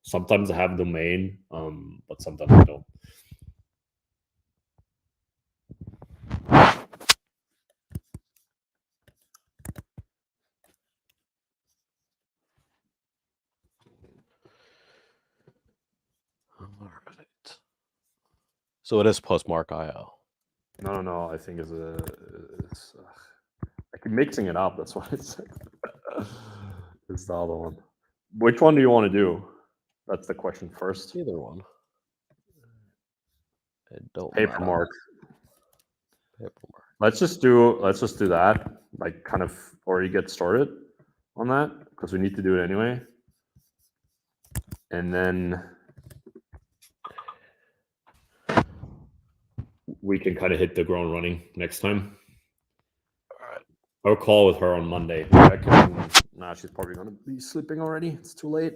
Sometimes I have domain, but sometimes I don't. All right. So it is postmark.io. No. I think it's I keep mixing it up. That's why it's it's the other one. Which one do you want to do? That's the question first. Either one. It don't Paper matter. mark. Papermark. Let's just do that. Like kind of already get started on that because we need to do it anyway. And then we can kind of hit the ground running next time. All right. I'll call with her on Monday. Nah, she's probably gonna be sleeping already. It's too late.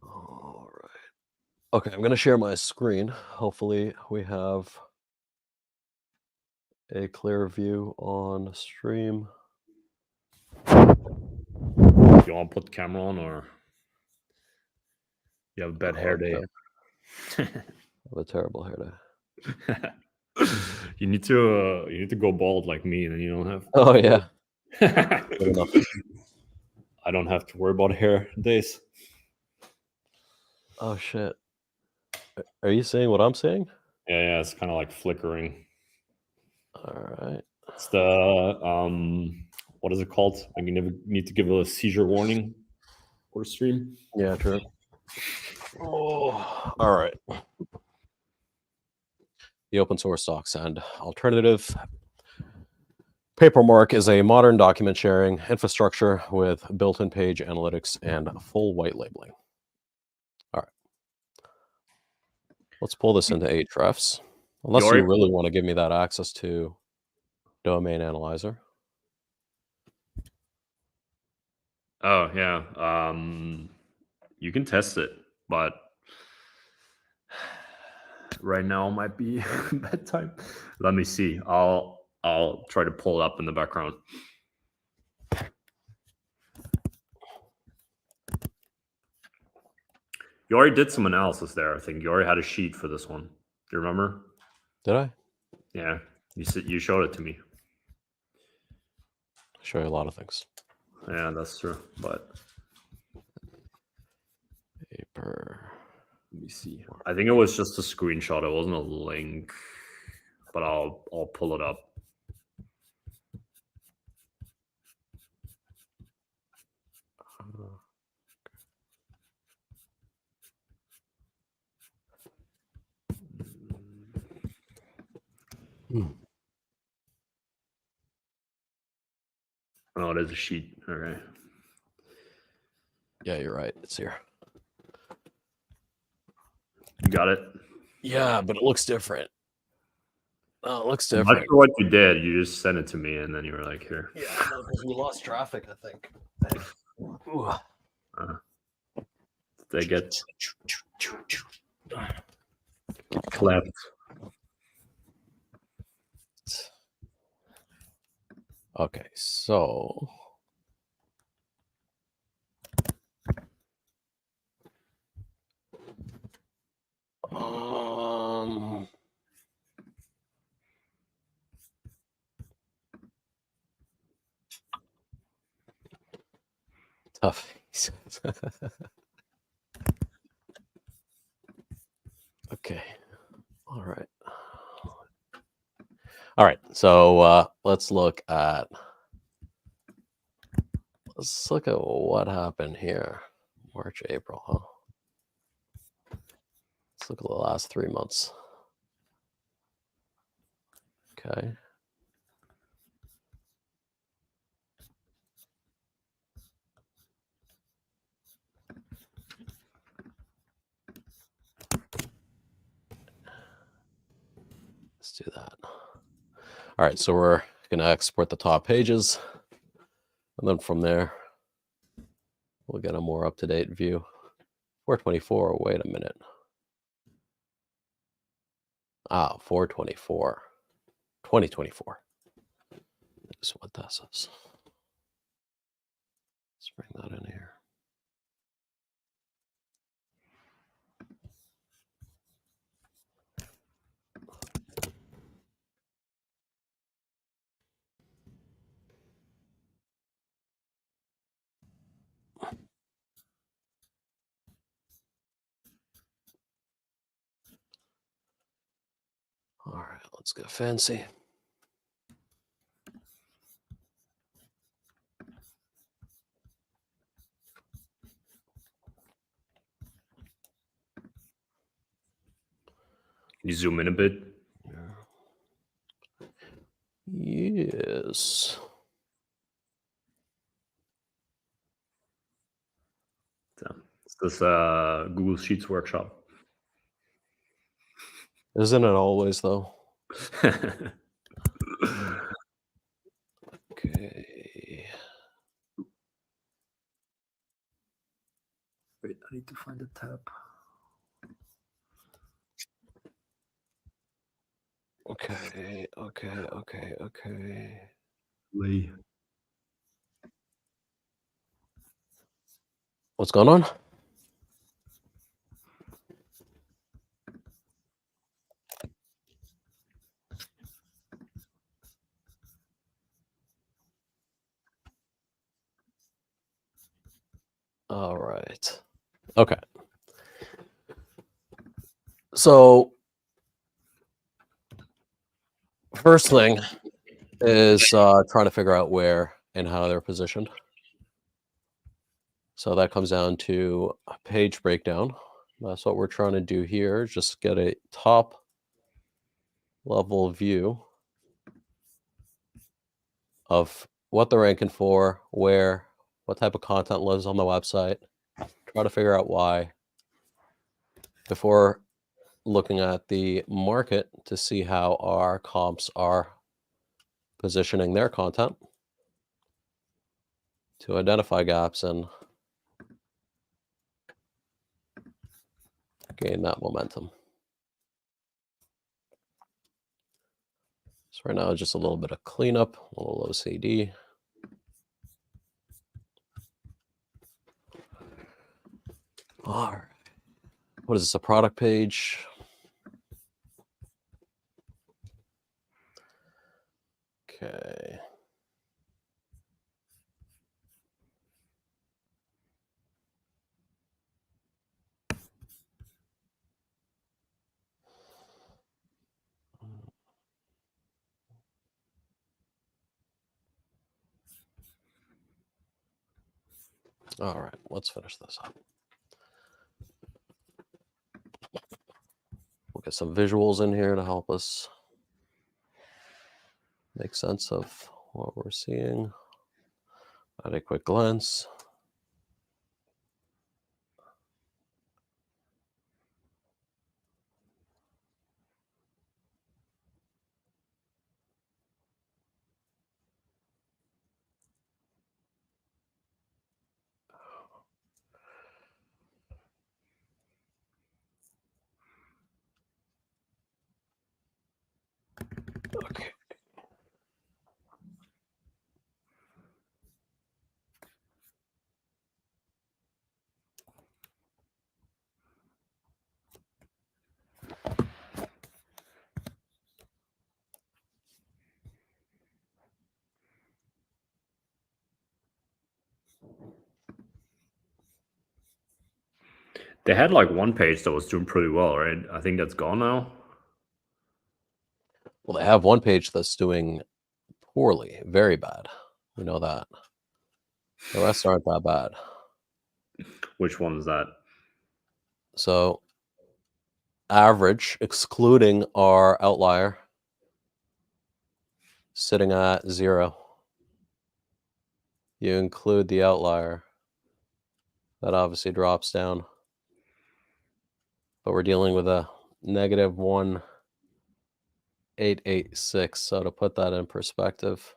All right. Okay, I'm going to share my screen. Hopefully we have a clear view on stream. You want to put the camera on, or you have a bad hair day? I have a terrible hair day. You need to go bald like me, and then you don't have. Oh yeah. I don't have to worry about hair days. Oh shit. Are you seeing what I'm seeing? Yeah, it's kind of like flickering. All right. It's the what is it called? Like you never need to give a seizure warning or stream. Yeah, true. Oh, all right. The open source docs and alternative. Papermark is a modern document sharing infrastructure with built-in page analytics and full white labeling. All right. Let's pull this into Ahrefs. Unless you really want to give me that access to domain analyzer. Oh yeah. You can test it, but right now might be bad time. Let me see. I'll try to pull it up in the background. You already did some analysis there. I think you already had a sheet for this one. Do you remember? Did I? Yeah, you showed it to me. I show you a lot of things. Yeah, that's true. But paper. Let me see. I think it was just a screenshot. It wasn't a link, but I'll pull it up. Oh, it is a sheet. All right. Yeah, you're right. It's here. You got it? Yeah, but it looks different. Oh, it looks different. I'm not sure what you did. You just sent it to me, and then you were like, "Here." Yeah, because we lost traffic, I think. They get clapped. Okay, so tough. Okay. All right. So let's look at what happened here. March, April, huh? Let's look at the last 3 months. Okay. Let's do that. All right, so we're going to export the top pages. And then from there, we'll get a more up-to-date view. 424, wait a minute. 424. 2024 is what that says. Let's bring that in here. All right, let's get fancy. Can you zoom in a bit? Yes. It's this Google Sheets workshop. Isn't it always, though? Okay. Wait, I need to find the tab. Okay. Lee. What's going on? All right. Okay. So first thing is trying to figure out where and how they're positioned. So that comes down to a page breakdown. That's what we're trying to do here. Just get a top level view of what they're ranking for, where, what type of content lives on the website. Try to figure out why before looking at the market to see how our comps are positioning their content to identify gaps and gain that momentum. So right now, just a little bit of cleanup, a little OCD. All right. What is this, a product page? Okay. All right, let's finish this up. We'll get some visuals in here to help us make sense of what we're seeing at a quick glance. Okay. They had like one page that was doing pretty well, right? I think that's gone now. Well, they have one page that's doing poorly, very bad. We know that. The rest aren't that bad. Which one is that? So average, excluding our outlier, sitting at 0. You include the outlier, that obviously drops down. But we're dealing with a negative 1,886. So to put that in perspective,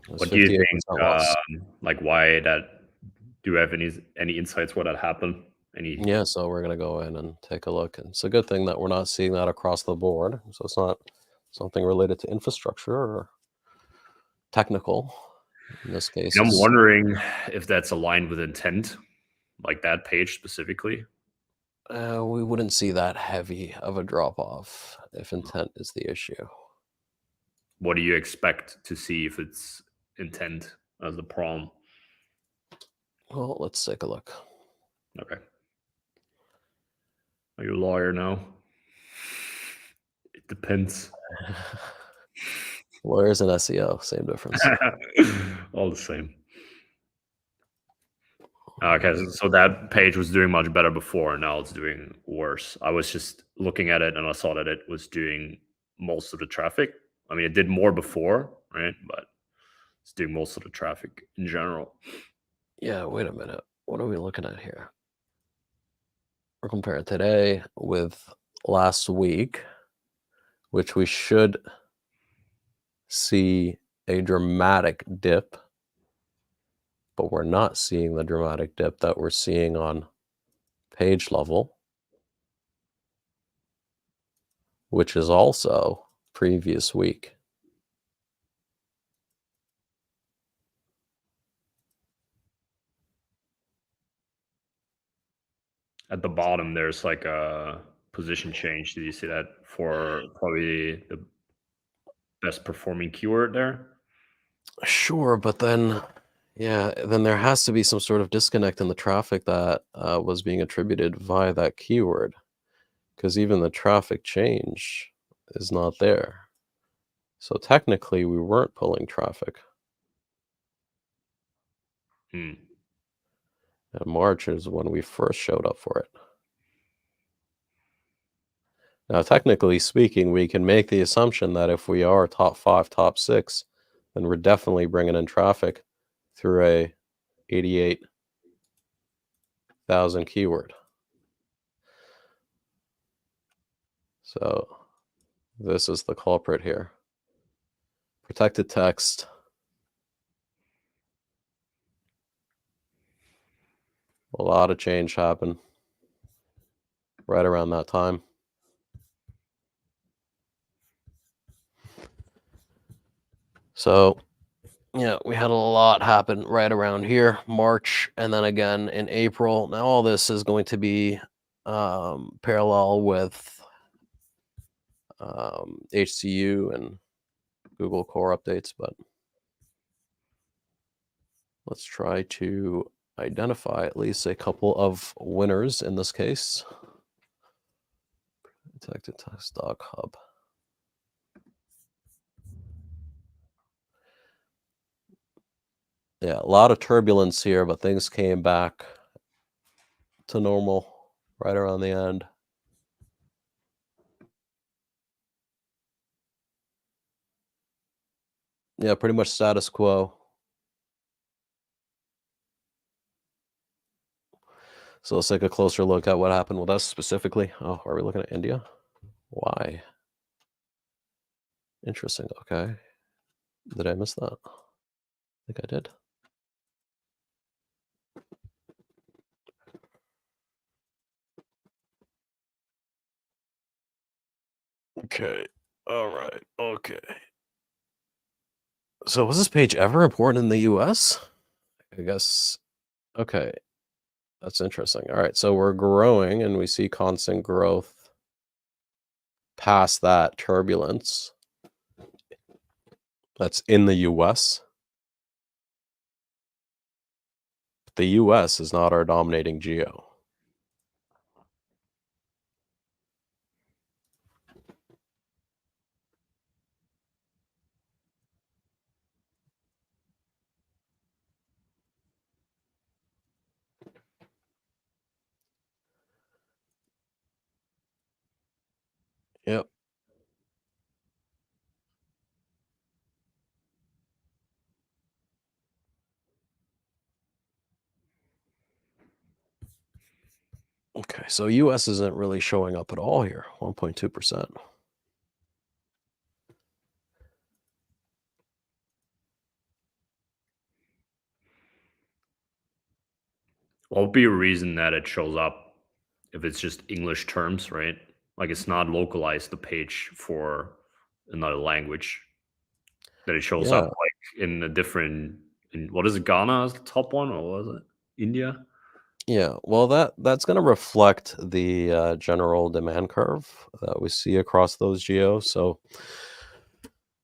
What do you think? loss. Like why that Do you have any insights what had happened? Any? Yeah, so we're gonna go in and take a look. And it's a good thing that we're not seeing that across the board. So it's not something related to infrastructure or technical. In this case, I'm it's, wondering if that's aligned with intent, like that page specifically. we wouldn't see that heavy of a drop off if intent is the issue. What do you expect to see if it's intent as the problem? Well, let's take a look. Okay. Are you a lawyer now? It depends. Lawyers and SEO, same difference. All the same. Okay, so that page was doing much better before, and now it's doing worse. I was just looking at it, and I saw that it was doing most of the traffic. I mean, it did more before, right? But it's doing most of the traffic in general. Yeah, wait a minute. What are we looking at here? We're comparing today with last week, which we should see a dramatic dip, but we're not seeing the dramatic dip that we're seeing on page level, which is also previous week. At the bottom, there's like a position change. Did you see that for probably the best performing keyword there? Sure, but then, yeah, then there has to be some sort of disconnect in the traffic that was being attributed via that keyword, because even the traffic change is not there. So technically, we weren't pulling traffic. Hmm. And March is when we first showed up for it. Now, technically speaking, we can make the assumption that if we are top 5, top 6, then we're definitely bringing in traffic through a 88,000 keyword. So this is the culprit here. Protected text. A lot of change happened right around that time. So yeah, we had a lot happen right around here, March, and then again in April. Now all this is going to be parallel with HCU and Google Core updates, but let's try to identify at least a couple of winners in this case. Protected text doc hub. Yeah, a lot of turbulence here, but things came back to normal right around the end. Yeah, pretty much status quo. So let's take a closer look at what happened with us specifically. Oh, are we looking at India? Why? Interesting. Okay. Did I miss that? I think I did. Okay. All right. Okay. So was this page ever important in the US? I guess. Okay. That's interesting. All right. So we're growing and we see constant growth past that turbulence. That's in the US. The US is not our dominating geo. Yep. Okay, so US isn't really showing up at all here, 1.2%. What would be a reason that it shows up if it's just English terms, right? Like it's not localized the page for another language. That it shows up Yeah, like in a different in what is it, Ghana is the top one, or was it India? yeah. Well, that's going to reflect the general demand curve that we see across those geos. So,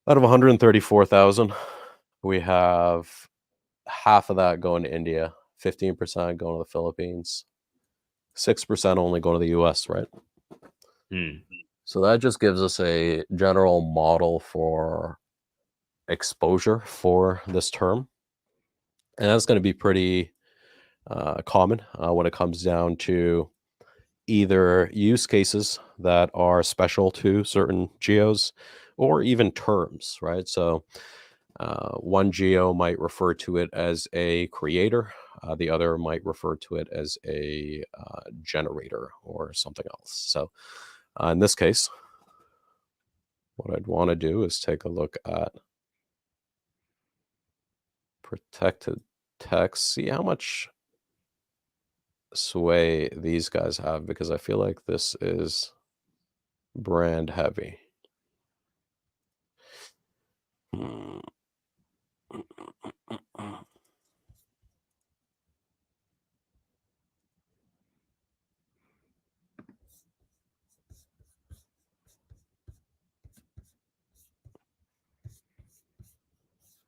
out of 134,000, we have half of that going to India, 15% going to the Philippines, 6% only going to the US, right? Hmm. So that just gives us a general model for exposure for this term. And that's going to be pretty common when it comes down to either use cases that are special to certain geos or even terms, right? So one geo might refer to it as a creator, the other might refer to it as a generator or something else. So in this case, what I'd want to do is take a look at protected text, see how much sway these guys have, because I feel like this is brand heavy. Hmm.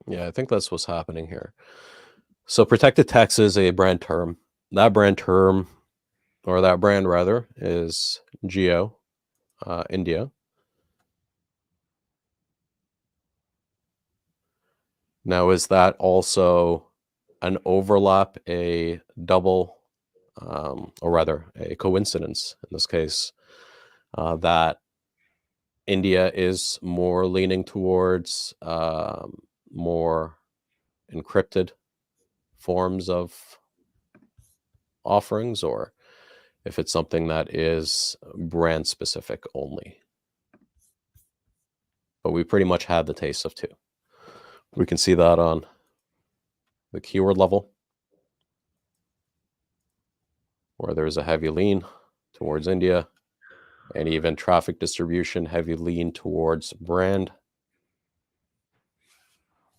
Yeah, I think that's what's happening here. So protected text is a brand term. That brand term, or that brand rather, is Geo, India. Now, is that also an overlap, a double, or rather a coincidence in this case, that India is more leaning towards more encrypted forms of offerings, or if it's something that is brand specific only? But we pretty much had the taste of two. We can see that on the keyword level, where there's a heavy lean towards India, and even traffic distribution, heavy lean towards brand.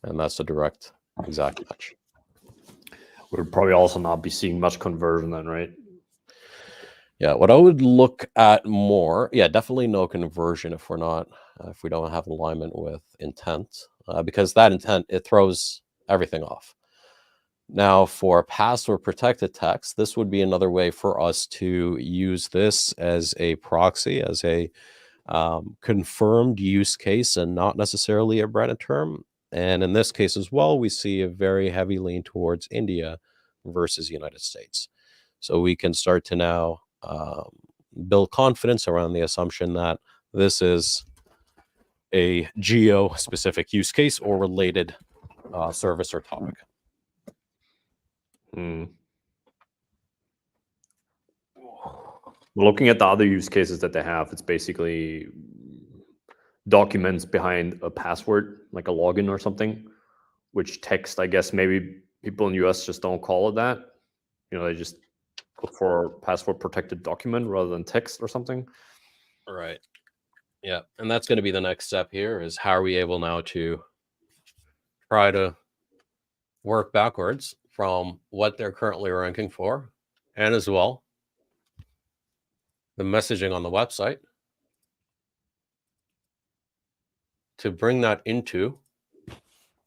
And that's a direct exact match. We'd probably also not be seeing much conversion then, right? Yeah, what I would look at more, yeah, definitely no conversion if we're not, if we don't have alignment with intent, because that intent, it throws everything off. Now, for password protected text, this would be another way for us to use this as a proxy, as a confirmed use case, and not necessarily a branded term. And in this case as well, we see a very heavy lean towards India versus United States. So we can start to now build confidence around the assumption that this is a geo-specific use case or related service or topic. Hmm. Looking at the other use cases that they have, it's basically documents behind a password, like a login or something, which text, I guess maybe people in the US just don't call it that. You know, they just look for password protected document rather than text or something. Right. Yeah. And that's going to be the next step here, is how are we able now to try to work backwards from what they're currently ranking for, and as well the messaging on the website, to bring that into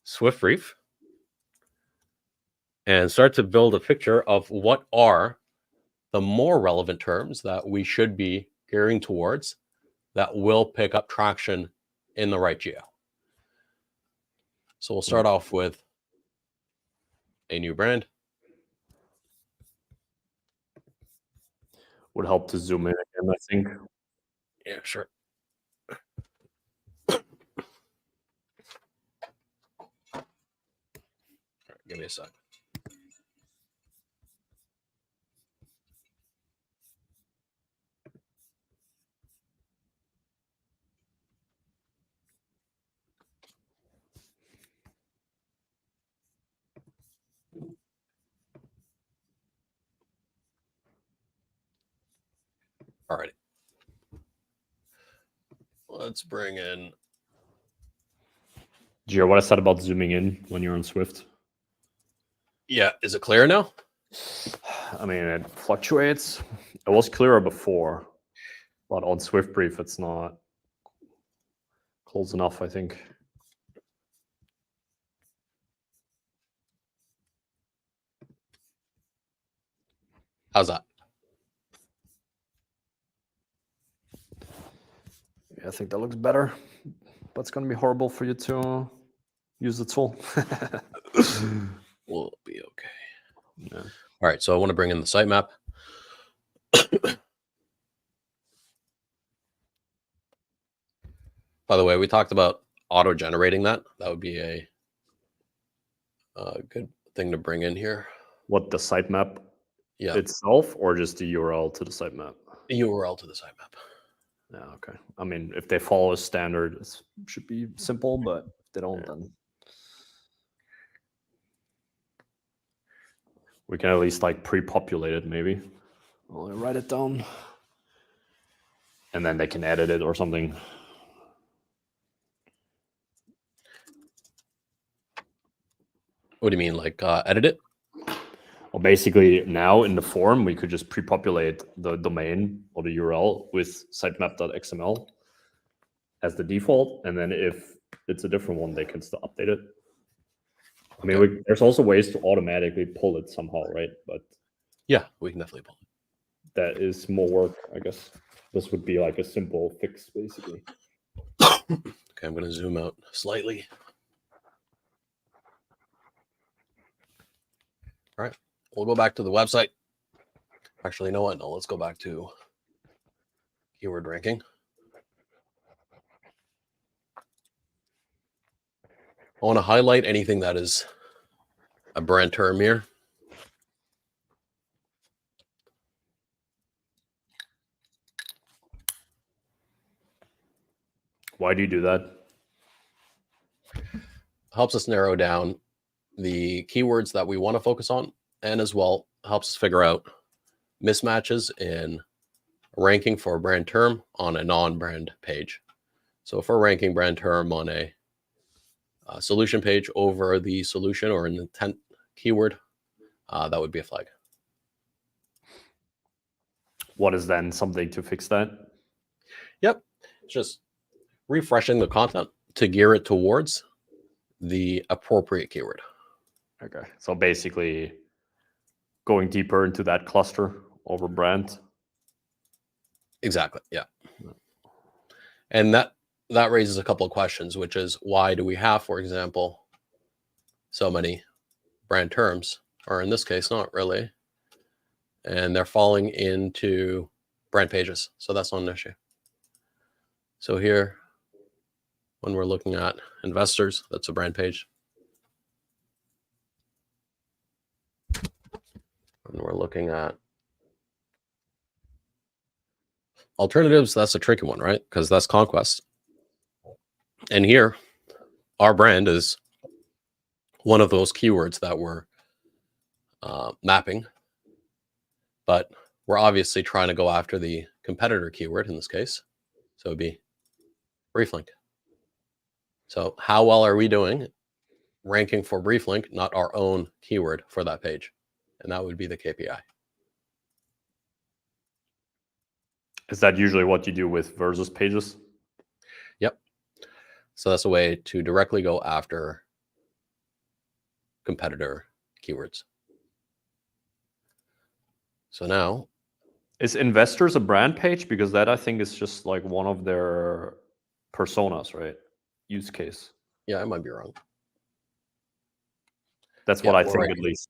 Swiftbrief and start to build a picture of what are the more relevant terms that we should be gearing towards that will pick up traction in the right geo. So we'll start off with a new brand. Would help to zoom in again, I think. Yeah, sure. Give me a sec. All right. Let's bring in. Do you hear what I said about zooming in when you're on Swift? Yeah, is it clear now? I mean, it fluctuates. It was clearer before, but on Swiftbrief, it's not close enough, I think. How's that? Yeah, I think that looks better, but it's going to be horrible for you to use the tool. We'll be okay. Yeah. All right, so I want to bring in the sitemap. By the way, we talked about auto-generating that. That would be a good thing to bring in here. What, the sitemap Yeah, itself, or just the URL to the sitemap? the URL to the sitemap. Yeah, okay. I mean, if they follow a standard, it should be simple, but if they don't, then we can at least like pre-populate it, maybe. I'll write it down, and then they can edit it or something. What do you mean, like edit it? Well, basically, now in the form, we could just pre-populate the domain or the URL with sitemap.xml as the default, and then if it's a different one, they can still update it. I mean, there's also ways to automatically pull it somehow, right? But yeah, we can definitely pull it. That is more work, I guess. This would be like a simple fix, basically. Okay, I'm going to zoom out slightly. All right, we'll go back to the website. Actually, you know what? No, let's go back to keyword ranking. I want to highlight anything that is a brand term here. Why do you do that? Helps us narrow down the keywords that we want to focus on, and as well helps us figure out mismatches in ranking for a brand term on a non-brand page. So if we're ranking brand term on a solution page over the solution or an intent keyword, that would be a flag. What is then something to fix that? Yep, it's just refreshing the content to gear it towards the appropriate keyword. Okay, so basically going deeper into that cluster over brand. Exactly, yeah. And that raises a couple of questions, which is why do we have, for example, so many brand terms, or in this case, not really, and they're falling into brand pages. So that's not an issue. So here, when we're looking at investors, that's a brand page. When we're looking at alternatives, that's a tricky one, right? Because that's conquest. And here, our brand is one of those keywords that we're mapping, but we're obviously trying to go after the competitor keyword in this case. So it'd be brief link. So how well are we doing ranking for brief link, not our own keyword for that page? And that would be the KPI. Is that usually what you do with versus pages? Yep. So that's a way to directly go after competitor keywords. So now, is investors a brand page? Because that I think is just like one of their personas, right? Use case. yeah, I might be wrong. That's what I think, right. at least.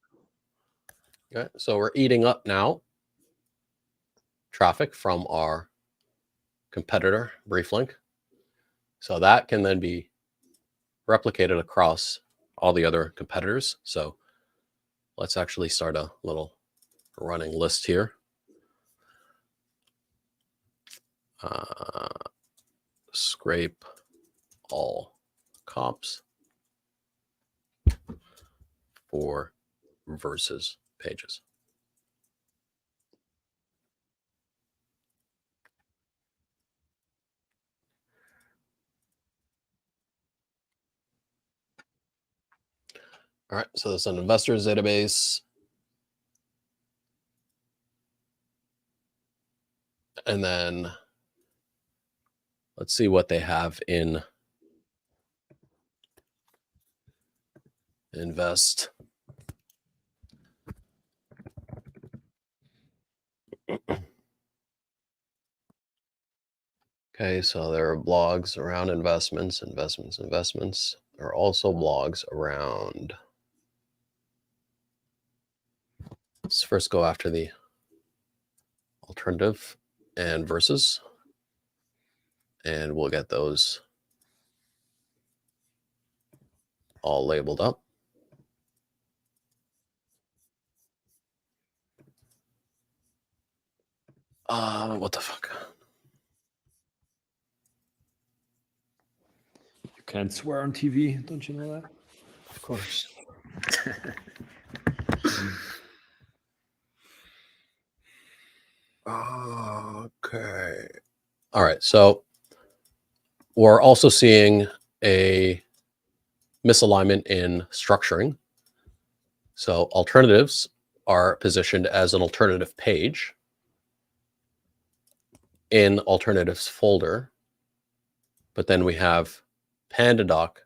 Okay, so we're eating up now traffic from our competitor brief link. So that can then be replicated across all the other competitors. So let's actually start a little running list here. Scrape all comps for versus pages. All right, so this is an investors database. And then let's see what they have in invest. Okay, so there are blogs around investments. There are also blogs around. Let's first go after the alternative and versus, and we'll get those all labeled up. What the fuck? You can't swear on TV, don't you know that? Of course. Okay. All right. So we're also seeing a misalignment in structuring. So alternatives are positioned as an alternative page in alternatives folder, but then we have PandaDoc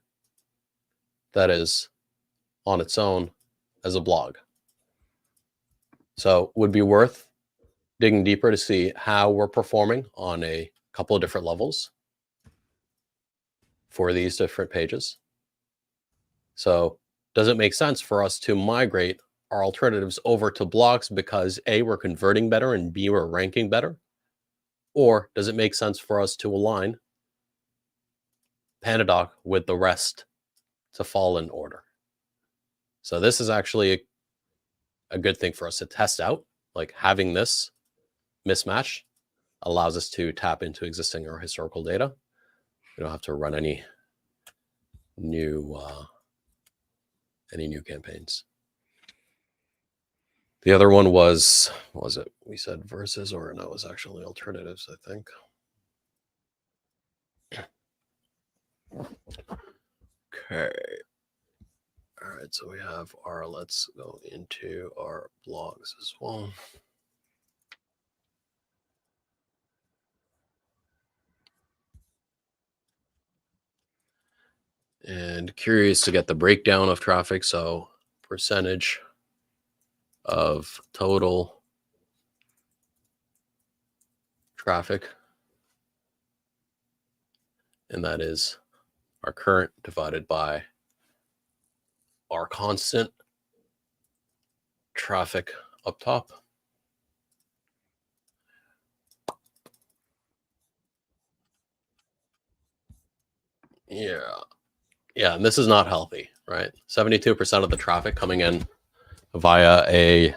that is on its own as a blog. So would be worth digging deeper to see how we're performing on a couple of different levels for these different pages. So does it make sense for us to migrate our alternatives over to blogs because A, we're converting better, and B, we're ranking better? Or does it make sense for us to align PandaDoc with the rest to fall in order? So this is actually a good thing for us to test out. Like having this mismatch allows us to tap into existing or historical data. We don't have to run any new campaigns. The other one was, what was it? We said versus, or no, it was actually alternatives, I think. Okay. All right, so we have our, let's go into our blogs as well. And curious to get the breakdown of traffic. So percentage of total traffic. And that is our current divided by our constant traffic up top. Yeah, and this is not healthy, right? 72% of the traffic coming in via a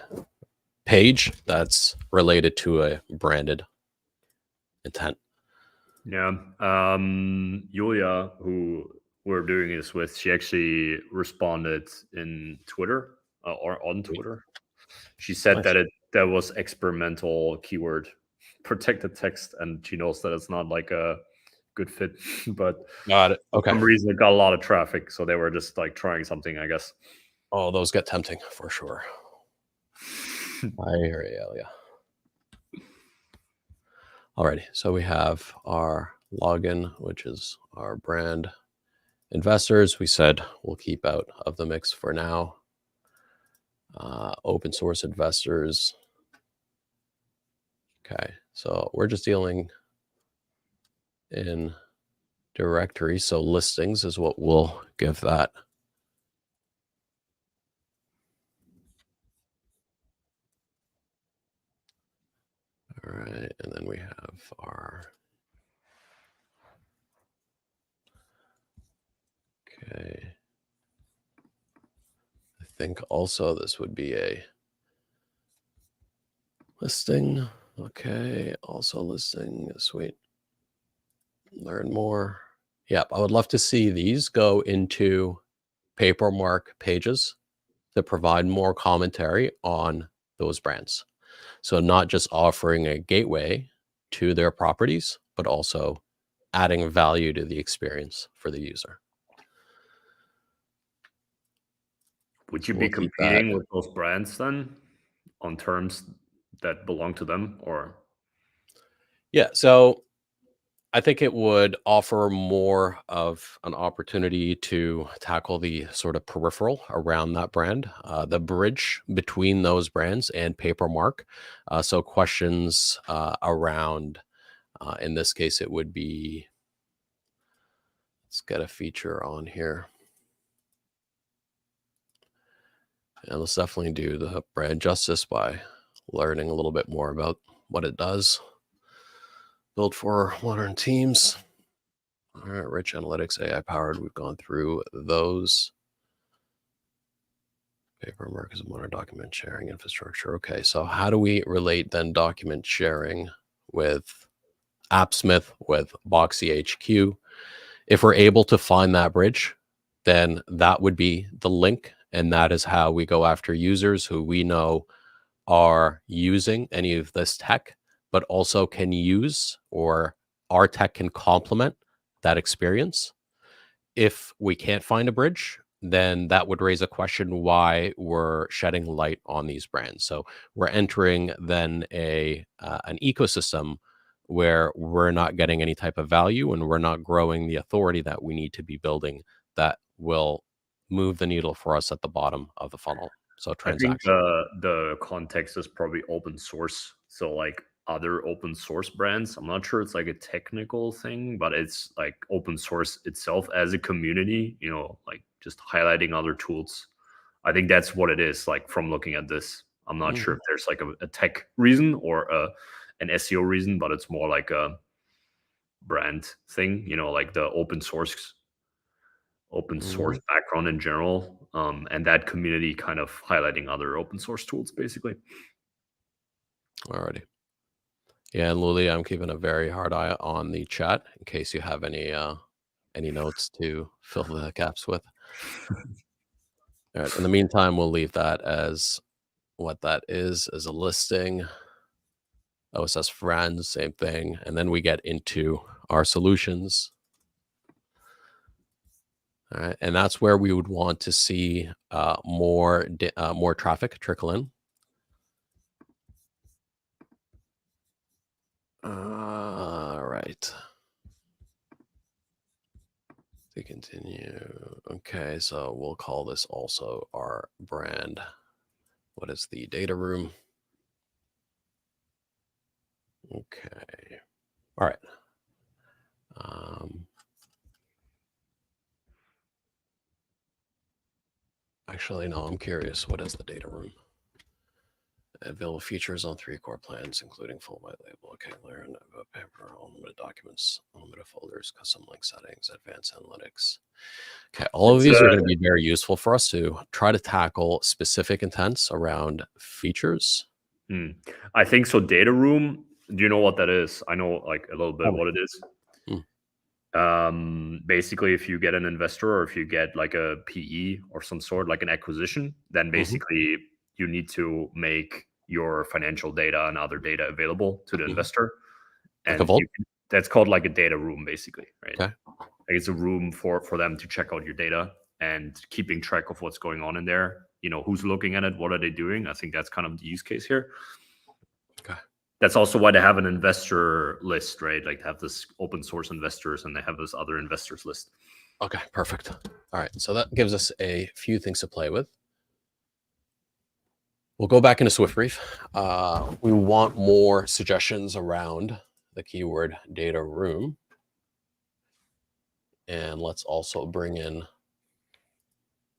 page that's related to a branded intent. Yeah. Julia, who we're doing this with, she actually responded in Twitter or on Twitter. She said Nice. that was experimental keyword protected text, and she knows that it's not like a good fit, but Got it. for Okay. some reason it got a lot of traffic, so they were just like trying something, I guess. Oh, those get tempting for sure. I hear you, yeah. Alrighty, so we have our login, which is our brand investors. We said we'll keep out of the mix for now. Open source investors. Okay, so we're just dealing in directory, so listings is what we'll give that. All right, and then we have our, okay. I think also this would be a listing. Okay, also listing, sweet. Learn more. Yep, I would love to see these go into papermark pages that provide more commentary on those brands. So not just offering a gateway to their properties, but also adding value to the experience for the user. Would you So be we'll keep that. competing with those brands then on terms that belong to them, or? Yeah. So I think it would offer more of an opportunity to tackle the sort of peripheral around that brand, the bridge between those brands and Papermark. So questions around, in this case, it would be, let's get a feature on here. And let's definitely do the brand justice by learning a little bit more about what it does. Built for modern teams. All right, rich analytics, AI powered. We've gone through those. Paperwork is a modern document sharing infrastructure. Okay, so how do we relate then document sharing with AppSmith, with Boxy HQ? If we're able to find that bridge, then that would be the link. And that is how we go after users who we know are using any of this tech, but also can use, or our tech can complement that experience. If we can't find a bridge, then that would raise a question why we're shedding light on these brands. So we're entering then an ecosystem where we're not getting any type of value, and we're not growing the authority that we need to be building that will move the needle for us at the bottom of the funnel. So I think transaction. the context is probably open source. So like other open source brands, I'm not sure it's like a technical thing, but it's like open source itself as a community, like just highlighting other tools. I think that's what it is, like from looking at this. I'm not sure if there's like a tech reason or an SEO reason, but it's more like a brand thing, like the open source Mhm. background in general, and that community kind of highlighting other open source tools, basically. Alrighty. Yeah, and Luli, I'm keeping a very hard eye on the chat in case you have any notes to fill the gaps with. All right. In the meantime, we'll leave that as what that is as a listing. OSS friends, same thing. And then we get into our solutions. All right. And that's where we would want to see more traffic trickle in. All right. To continue. Okay. So we'll call this also our brand. What is the data room? Okay. All right. Actually, no, I'm curious. What is the data room? Available features on 3 core plans, including full white label, okay, learn about paper, unlimited documents, unlimited folders, custom link settings, advanced analytics. Okay, all of these are going to be very useful for us to try to tackle specific intents around features. I think so. Data room. Do you know what that is? I know like a little bit what it is. Basically, if you get an investor or if you get like a PE or some sort, like an acquisition, then basically you need to make your financial data and other data available to the investor. Like a And vault? that's called like a data room, basically, right? Okay. Like it's a room for them to check out your data and keeping track of what's going on in there. Who's looking at it, what are they doing? I think that's kind of the use case here. Okay. That's also why they have an investor list, right? Like they have this open source investors and they have this other investors list. Okay, perfect. All right, so that gives us a few things to play with. We'll go back into Swiftbrief. We want more suggestions around the keyword data room. And let's also bring in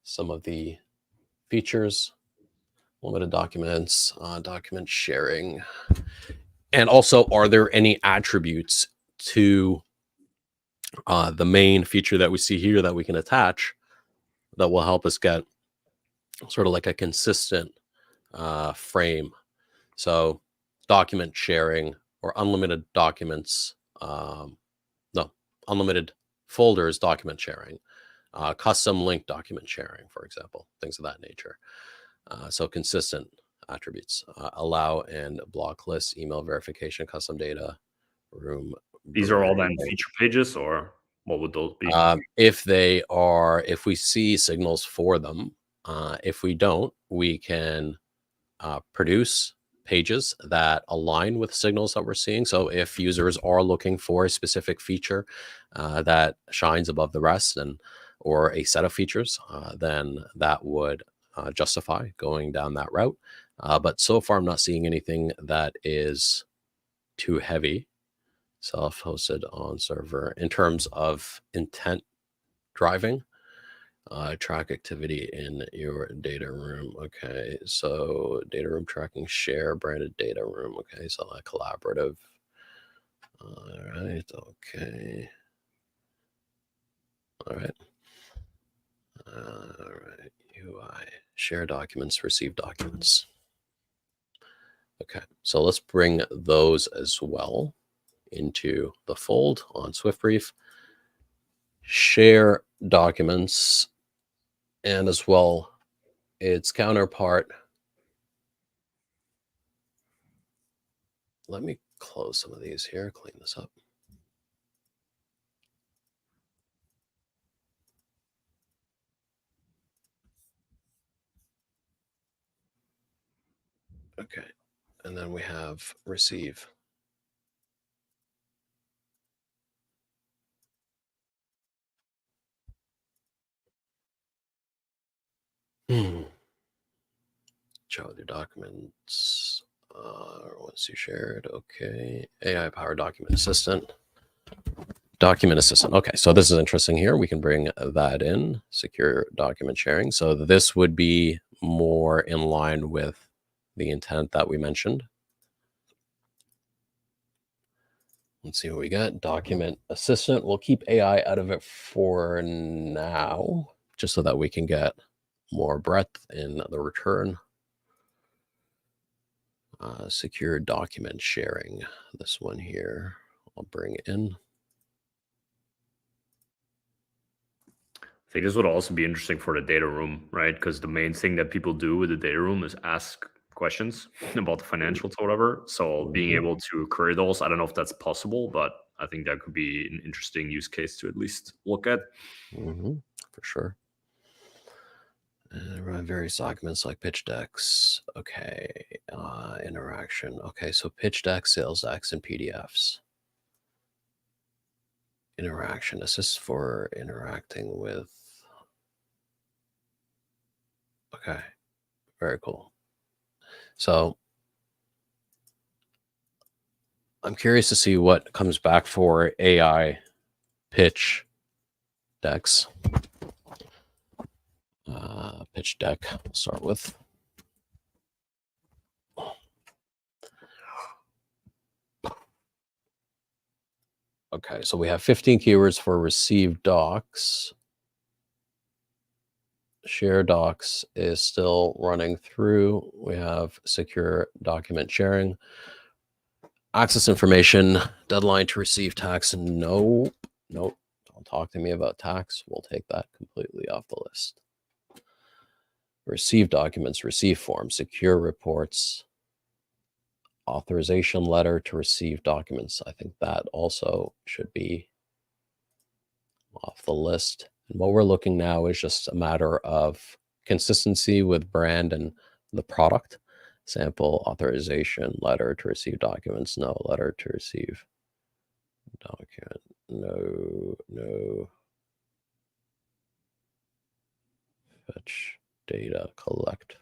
some of the features, limited documents, document sharing. And also, are there any attributes to the main feature that we see here that we can attach that will help us get sort of like a consistent frame? So document sharing or unlimited documents, unlimited folders document sharing, custom link document sharing, for example, things of that nature. So consistent attributes, allow and block lists, email verification, custom data, room. These are all then feature pages, or what would those be? If we see signals for them, If we don't, we can produce pages that align with signals that we're seeing. So if users are looking for a specific feature that shines above the rest, or a set of features, then that would justify going down that route. But so far, I'm not seeing anything that is too heavy. Self-hosted on server in terms of intent driving. Track activity in your data room. Okay, so data room tracking, share branded data room. Okay, so like collaborative. All right, okay. All right. All right, UI, share documents, receive documents. Okay, so let's bring those as well into the fold on Swiftbrief. Share documents, and as well its counterpart. Let me close some of these here, clean this up. Okay, and then we have receive. Show the documents once you shared. Okay, AI powered document assistant. Document assistant. Okay, so this is interesting here. We can bring that in, secure document sharing. So this would be more in line with the intent that we mentioned. Let's see what we got. Document assistant. We'll keep AI out of it for now, just so that we can get more breadth in the return. Secure document sharing. This one here, I'll bring in. I think this would also be interesting for the data room, right? Because the main thing that people do with the data room is ask questions about the financials or whatever. So being able to query those, I don't know if that's possible, but I think that could be an interesting use case to at least look at. For sure. Run various documents like pitch decks. Okay. Interaction. Okay, so pitch decks, sales decks, and PDFs. Interaction. This is for interacting with. Okay. Very cool. So I'm curious to see what comes back for AI pitch decks. Pitch deck, we'll start with. Okay, so we have 15 keywords for receive docs. Share docs is still running through. We have secure document sharing. Access information, deadline to receive tax. Nope. Don't talk to me about tax. We'll take that completely off the list. Receive documents, receive forms, secure reports, authorization letter to receive documents. I think that also should be off the list. And what we're looking now is just a matter of consistency with brand and the product. Sample authorization letter to receive documents. No. Letter to receive document. No. Fetch data, collect.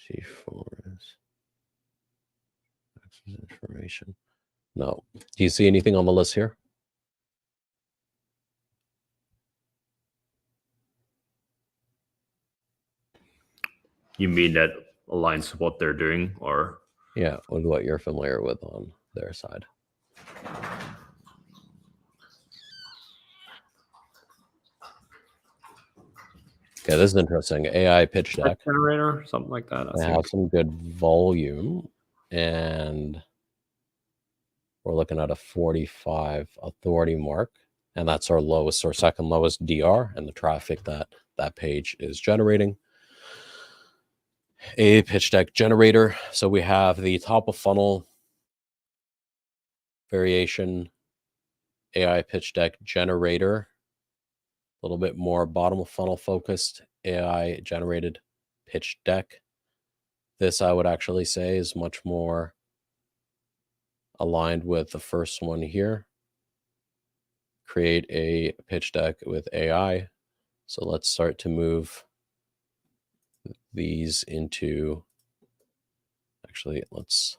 See forms. Access information. No. Do you see anything on the list here? You mean that aligns with what they're doing, or? Yeah, with what you're familiar with on their side. Okay, this is interesting. AI pitch deck. Generator, something like that. They have some good volume, and we're looking at a 45 authority mark, and that's our lowest or second lowest DR and the traffic that that page is generating. A pitch deck generator. So we have the top of funnel variation AI pitch deck generator, a little bit more bottom of funnel focused AI generated pitch deck. This I would actually say is much more aligned with the first one here. Create a pitch deck with AI. So let's start to move these into, actually, let's.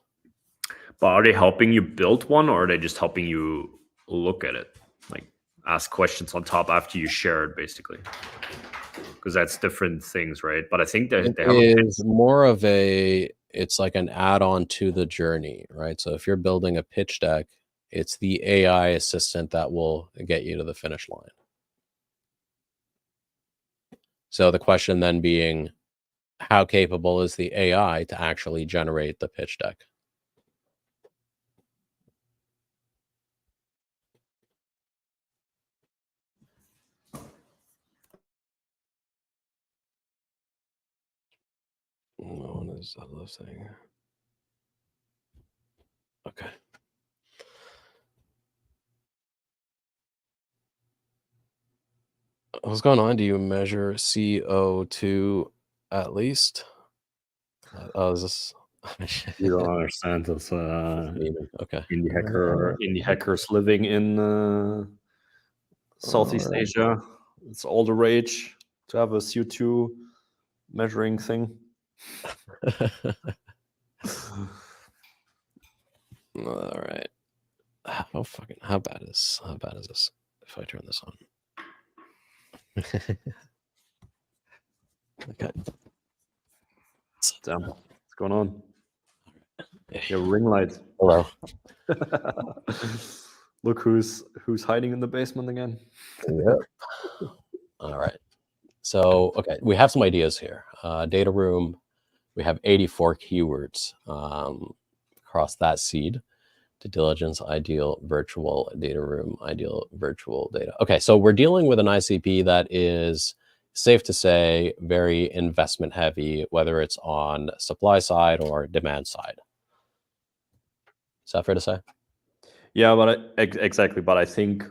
But are they helping you build one, or are they just helping you look at it? Like ask questions on top after you share it, basically? Because that's different things, right? But I think they have It's more of a, it's like an add-on to the journey, right? So if you're building a pitch deck, it's the AI assistant that will get you to the finish line. So the question then being, how capable is the AI to actually generate the pitch deck? What is that other thing? Okay. What's going on? Do you measure CO2 at least? Oh, is this? You don't understand this. Okay. Indie hackers living in Southeast Asia. It's all the rage to have a CO2 measuring thing. All right. How bad is this if I turn this on? Okay. Damn, what's going on? Your ring light. Hello. Look who's hiding in the basement again. Yep. All right. So, okay, we have some ideas here. Data room, we have 84 keywords across that seed. Due diligence, ideal virtual data room, ideal virtual data. Okay, so we're dealing with an ICP that is safe to say very investment heavy, whether it's on supply side or demand side. Is that fair to say? Yeah, but exactly. But I think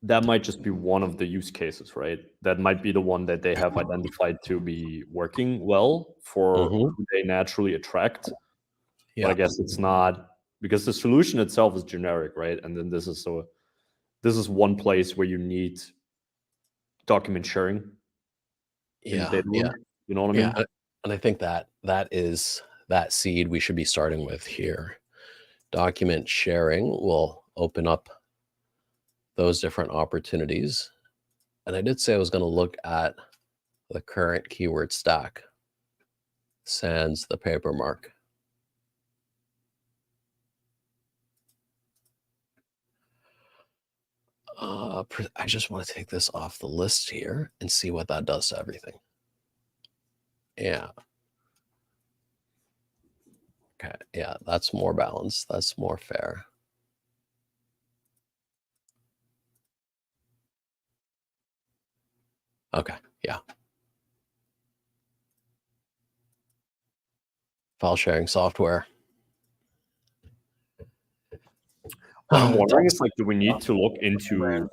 that might just be one of the use cases, right? That might be the one that they have identified to be working well for who they naturally attract. Yeah. But I guess it's not, because the solution itself is generic, right? And then this is one place where you need document sharing. Yeah. You know what I mean? Yeah. And I think that is that seed we should be starting with here. Document sharing will open up those different opportunities. And I did say I was going to look at the current keyword stack sans the paper mark. I just want to take this off the list here and see what that does to everything. Yeah. Okay. Yeah, that's more balanced. That's more fair. Okay. Yeah. File sharing software. What I'm wondering is, like, do we need to look into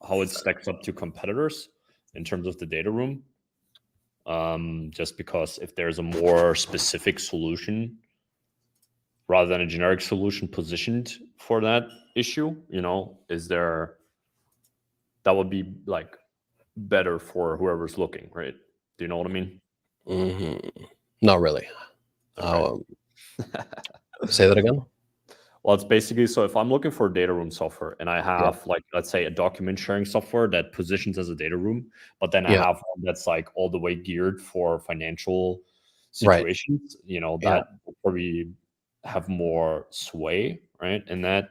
how it stacks up to competitors in terms of the data room? Just because if there's a more specific solution rather than a generic solution positioned for that issue, is there, that would be like better for whoever's looking, right? Do you know what I mean? Mm-hmm. Not really. Okay. Say that again. Well, it's basically, so if I'm looking for a data room software and I have like, let's say, a document sharing software that positions as a data room, but then I have one that's like all the way geared for financial situations, that will probably have more sway, right, in that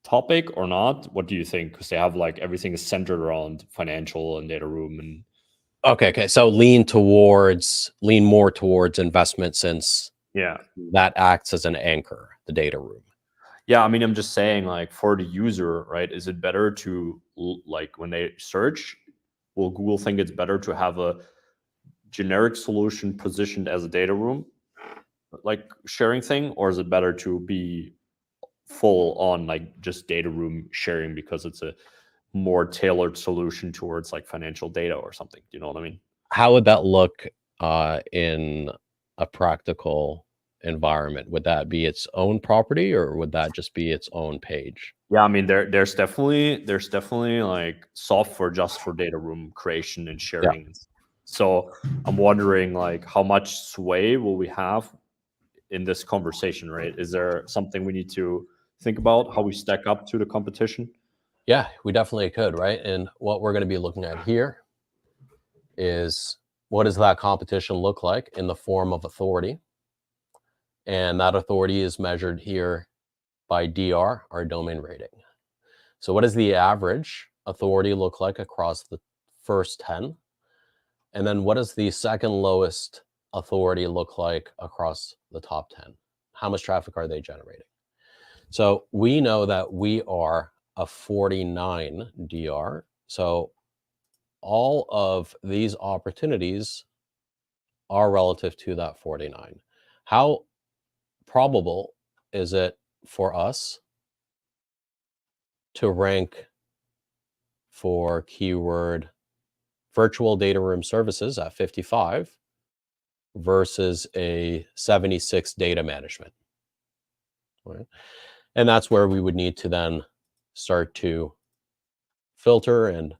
topic, or not? What do you think? Because they have like everything is centered around financial and data room. And okay. So lean more towards investment, since that acts as an anchor, the data room. Yeah, I mean, I'm just saying, like, for the user, right, is it better to, like, when they search, will Google think it's better to have a generic solution positioned as a data room, like sharing thing, or is it better to be full on like just data room sharing because it's a more tailored solution towards like financial data or something. Do you know what I mean? How would that look in a practical environment? Would that be its own property, or would that just be its own page? Yeah, I mean there's definitely like software just for data room creation and sharing. So I'm wondering like how much sway will we have in this conversation, right? Is there something we need to think about how we stack up to the competition? Yeah, we definitely could, right? And what we're going to be looking at here is, what does that competition look like in the form of authority? And that authority is measured here by DR, our domain rating. So what does the average authority look like across the first 10? And then what does the second lowest authority look like across the top 10? How much traffic are they generating? So we know that we are a 49 DR. So all of these opportunities are relative to that 49. How probable is it for us to rank for keyword virtual data room services at 55 versus a 76 data management, right? And that's where we would need to then start to filter and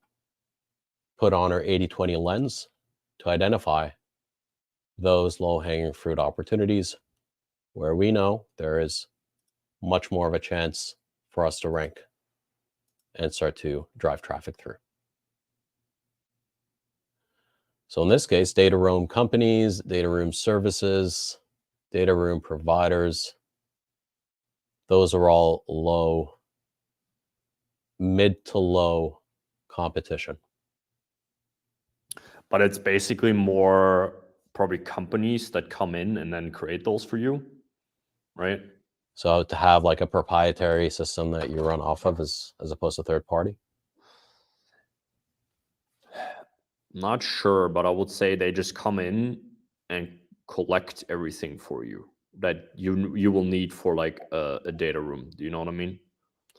put on our 80/20 lens to identify those low-hanging fruit opportunities where we know there is much more of a chance for us to rank and start to drive traffic through. So in this case, data room companies, data room services, data room providers, those are all low, mid to low competition. But it's basically more probably companies that come in and then create those for you, right? So to have like a proprietary system that you run off of as opposed to third party? Not sure, but I would say they just come in and collect everything for you that you will need for like a data room. Do you know what I mean?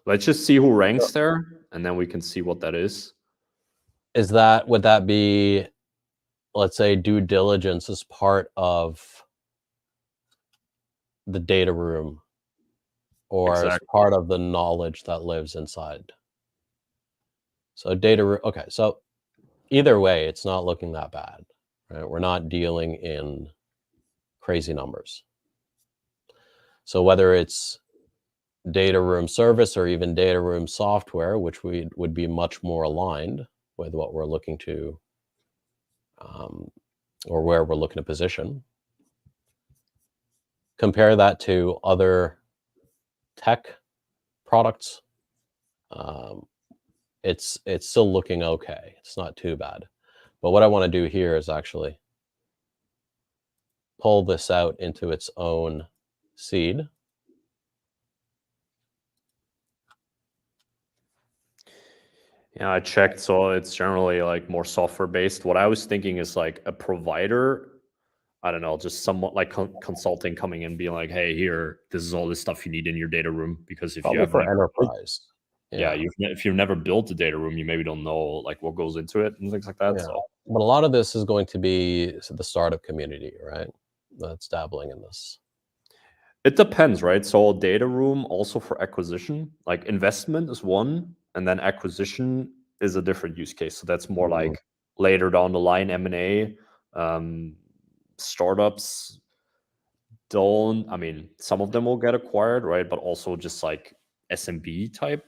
Let's just see who ranks there, and then we can see what that is. Would that be, let's say, due diligence as part of the data room, or as part of the knowledge that lives inside? So data room, okay, so either way, it's not looking that bad, right? We're not dealing in crazy numbers. So whether it's data room service or even data room software, which would be much more aligned with what we're looking to, or where we're looking to position, compare that to other tech products, it's still looking okay. It's not too bad. But what I want to do here is actually pull this out into its own seed. Yeah, I checked. So it's generally like more software based. What I was thinking is like a provider, I don't know, just somewhat like consulting coming in, being like, hey, here, this is all this stuff you need in your data room. Because if Probably you have for enterprise. yeah, if you've never built a data room, you maybe don't know like what goes into it and things like that. Yeah. So, but a lot of this is going to be the startup community, right? That's dabbling in this. it depends, right? So data room also for acquisition, like investment is one, and then acquisition is a different use case. So that's more like later down the line M&A. Startups don't, I mean, some of them will get acquired, right? But also just like SMB type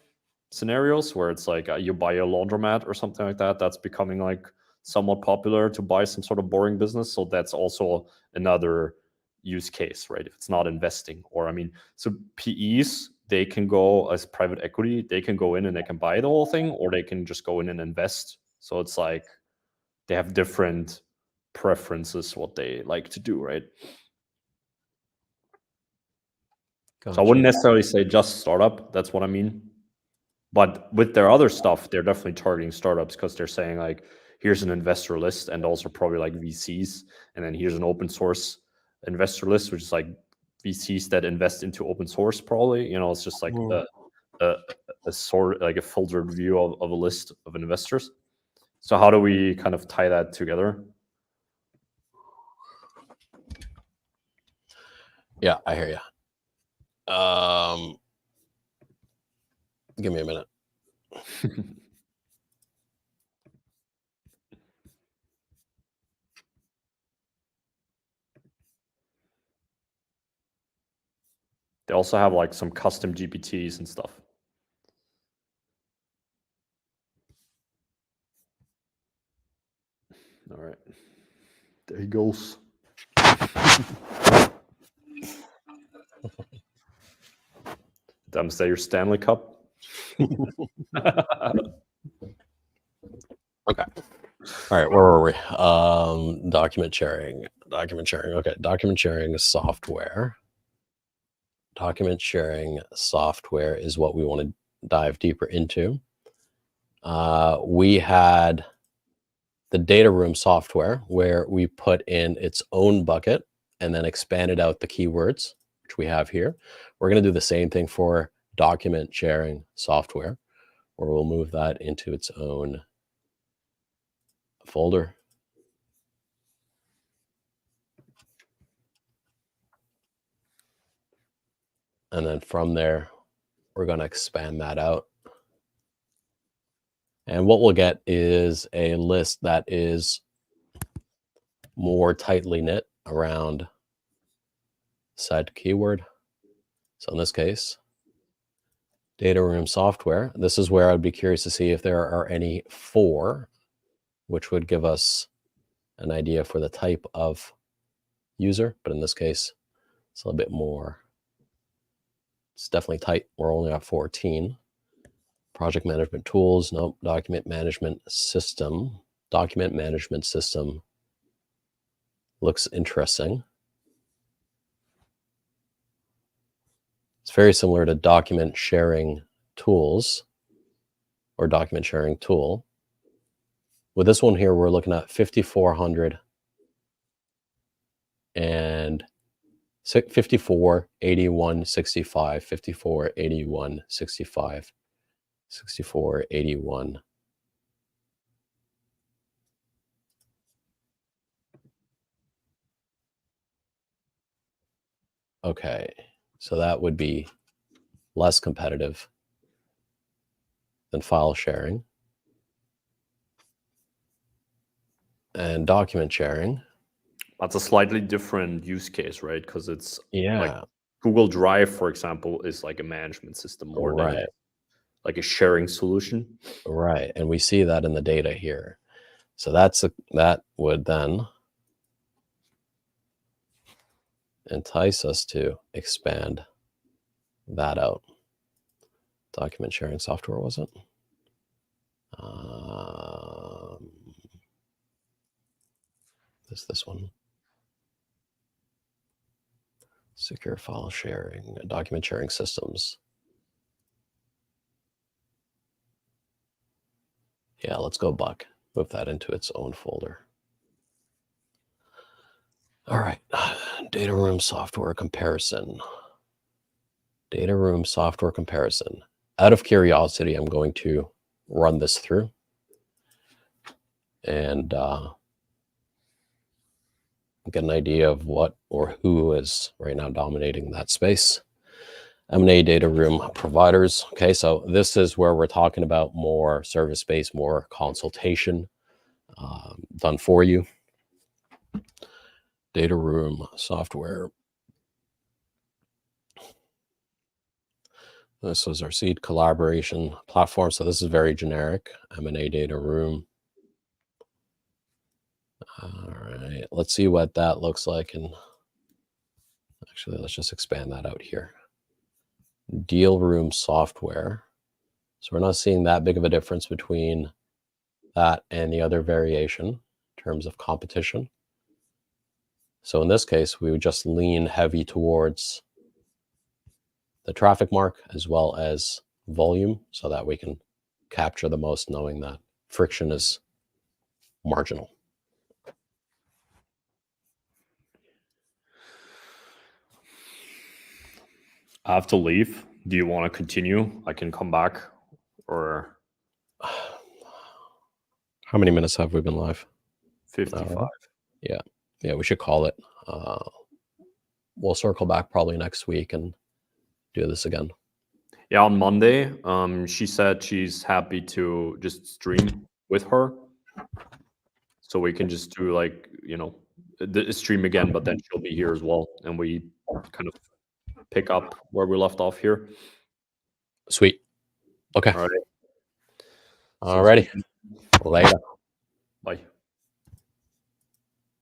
scenarios where it's like you buy a laundromat or something like that. That's becoming like somewhat popular to buy some sort of boring business. So that's also another use case, right? If it's not investing, or I mean, so PEs, they can go as private equity, they can go in and they can buy the whole thing, or they can just go in and invest. So it's like they have different preferences, what they like to do, right? Gotcha. So I wouldn't necessarily say just startup. That's what I mean. But with their other stuff, they're definitely targeting startups because they're saying like, here's an investor list, and also probably like VCs, and then here's an open source investor list, which is like VCs that invest into open source, probably. It's just like a sort, like a filtered view of a list of investors. So how do we kind of tie that together? Yeah, I hear you. Give me a minute. They also have like some custom GPTs and stuff. All right. There he goes. Is that your Stanley Cup? Okay. All right, where were we? Document sharing. Okay, document sharing software. Document sharing software is what we want to dive deeper into. We had the data room software where we put in its own bucket and then expanded out the keywords, which we have here. We're going to do the same thing for document sharing software, where we'll move that into its own folder. And then from there, we're going to expand that out. And what we'll get is a list that is more tightly knit around said keyword. So in this case, data room software. This is where I'd be curious to see if there are any for, which would give us an idea for the type of user. But in this case, it's a little bit more. It's definitely tight. We're only at 14. Project management tools. Nope. Document management system. Document management system looks interesting. It's very similar to document sharing tools or document sharing tool. With this one here, we're looking at 5,400 and 54, 81, 65, 54, 81, 65, 64, 81. Okay, so that would be less competitive than file sharing. And document sharing. That's a slightly different use case, right? Because it's like Google Drive, for example, is like a management system more than like a sharing solution. Right, and we see that in the data here. So that would then entice us to expand that out. Document sharing software, was it? This one. Secure file sharing, document sharing systems. Yeah, let's go buck. Move that into its own folder. All right, data room software comparison. Data room software comparison. Out of curiosity, I'm going to run this through and get an idea of what or who is right now dominating that space. M&A data room providers. Okay, so this is where we're talking about more service-based, more consultation done for you. Data room software. This was our seed collaboration platform. So this is very generic. M&A data room. All right, let's see what that looks like. And actually, let's just expand that out here. Deal room software. So we're not seeing that big of a difference between that and the other variation in terms of competition. So in this case, we would just lean heavy towards the traffic mark as well as volume so that we can capture the most, knowing that friction is marginal. I have to leave. Do you want to continue? I can come back, or How many minutes have we been live? 55. Yeah, we should call it. We'll circle back probably next week and do this again. Yeah, on Monday, she said she's happy to just stream with her, so we can just do like the stream again, but then she'll be here as well, and we kind of pick up where we left off here. Sweet. Okay. All right. Alrighty. Later.